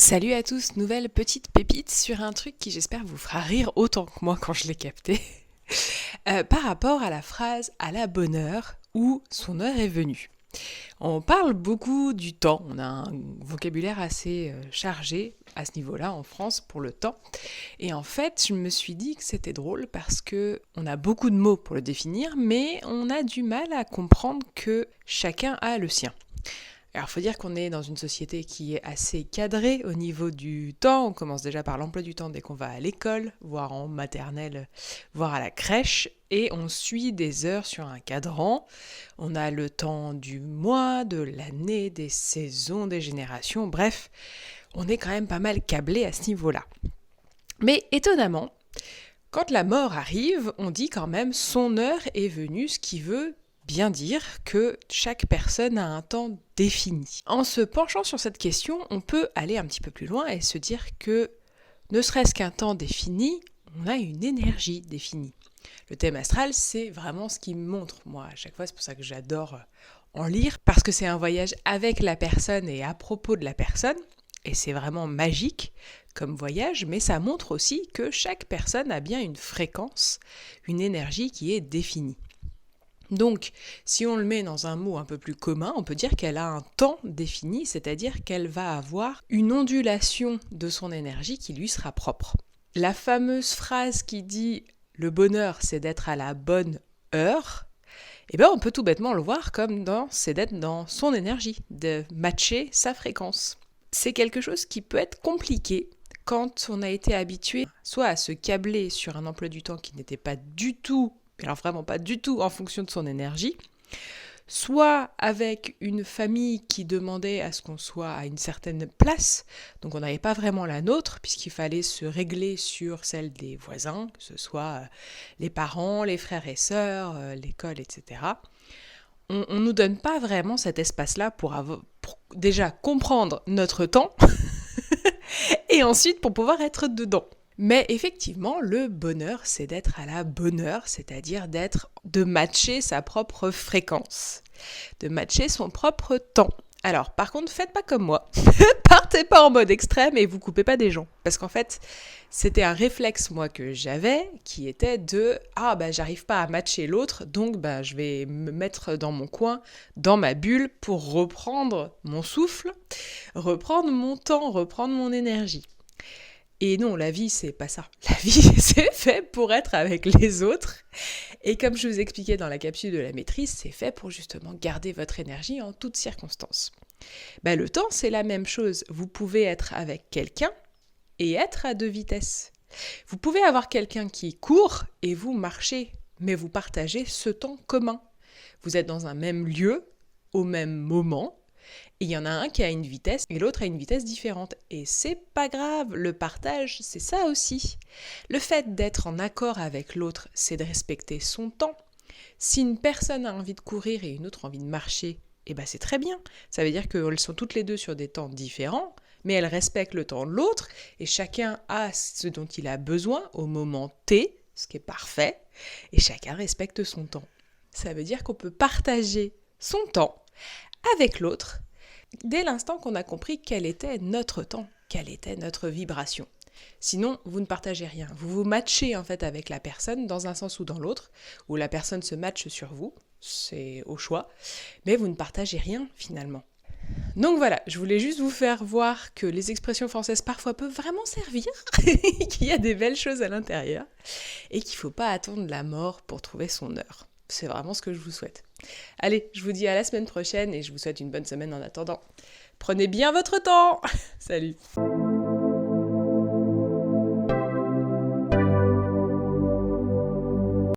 Salut à tous, nouvelle petite pépite sur un truc qui j'espère vous fera rire autant que moi quand je l'ai capté. Par rapport à la phrase « à la bonne heure » ou « son heure est venue ». On parle beaucoup du temps, on a un vocabulaire assez chargé à ce niveau-là en France pour le temps. Et en fait, je me suis dit que c'était drôle parce que on a beaucoup de mots pour le définir, mais on a du mal à comprendre que chacun a le sien. Alors, il faut dire qu'on est dans une société qui est assez cadrée au niveau du temps. On commence déjà par l'emploi du temps dès qu'on va à l'école, voire en maternelle, voire à la crèche. Et on suit des heures sur un cadran. On a le temps du mois, de l'année, des saisons, des générations. Bref, on est quand même pas mal câblé à ce niveau-là. Mais étonnamment, quand la mort arrive, on dit quand même son heure est venue, ce qui veut bien dire que chaque personne a un temps défini. En se penchant sur cette question, on peut aller un petit peu plus loin et se dire que, ne serait-ce qu'un temps défini, on a une énergie définie. Le thème astral, c'est vraiment ce qui me montre, moi, à chaque fois, c'est pour ça que j'adore en lire, parce que c'est un voyage avec la personne et à propos de la personne, et c'est vraiment magique comme voyage, mais ça montre aussi que chaque personne a bien une fréquence, une énergie qui est définie. Donc, si on le met dans un mot un peu plus commun, on peut dire qu'elle a un temps défini, c'est-à-dire qu'elle va avoir une ondulation de son énergie qui lui sera propre. La fameuse phrase qui dit « le bonheur, c'est d'être à la bonne heure », on peut tout bêtement le voir comme c'est d'être dans son énergie, de matcher sa fréquence. C'est quelque chose qui peut être compliqué quand on a été habitué soit à se câbler sur un emploi du temps qui n'était pas du tout, alors vraiment pas du tout en fonction de son énergie, soit avec une famille qui demandait à ce qu'on soit à une certaine place, donc on n'avait pas vraiment la nôtre, puisqu'il fallait se régler sur celle des voisins, que ce soit les parents, les frères et sœurs, l'école, etc. On ne nous donne pas vraiment cet espace-là pour déjà comprendre notre temps, et ensuite pour pouvoir être dedans. Mais effectivement, le bonheur, c'est d'être à la bonne heure, c'est-à-dire de matcher sa propre fréquence, de matcher son propre temps. Alors, par contre, faites pas comme moi. Partez pas en mode extrême et vous coupez pas des gens. Parce qu'en fait, c'était un réflexe, moi, que j'avais, qui était j'arrive pas à matcher l'autre, donc je vais me mettre dans mon coin, dans ma bulle, pour reprendre mon souffle, reprendre mon temps, reprendre mon énergie. Et non, la vie, c'est pas ça. La vie, c'est fait pour être avec les autres. Et comme je vous expliquais dans la capsule de la maîtrise, c'est fait pour justement garder votre énergie en toutes circonstances. Le temps, c'est la même chose. Vous pouvez être avec quelqu'un et être à 2 vitesses. Vous pouvez avoir quelqu'un qui court et vous marchez, mais vous partagez ce temps commun. Vous êtes dans un même lieu, au même moment, et il y en a un qui a une vitesse et l'autre a une vitesse différente. Et c'est pas grave, le partage, c'est ça aussi. Le fait d'être en accord avec l'autre, c'est de respecter son temps. Si une personne a envie de courir et une autre a envie de marcher, c'est très bien. Ça veut dire qu'elles sont toutes les deux sur des temps différents, mais elles respectent le temps de l'autre et chacun a ce dont il a besoin au moment T, ce qui est parfait, et chacun respecte son temps. Ça veut dire qu'on peut partager son temps avec l'autre dès l'instant qu'on a compris quel était notre temps, quelle était notre vibration. Sinon, vous ne partagez rien. Vous vous matchez en fait avec la personne dans un sens ou dans l'autre, ou la personne se matche sur vous, c'est au choix, mais vous ne partagez rien finalement. Donc voilà, je voulais juste vous faire voir que les expressions françaises parfois peuvent vraiment servir, qu'il y a des belles choses à l'intérieur, et qu'il ne faut pas attendre la mort pour trouver son heure. C'est vraiment ce que je vous souhaite. Allez, je vous dis à la semaine prochaine et je vous souhaite une bonne semaine en attendant. Prenez bien votre temps. Salut.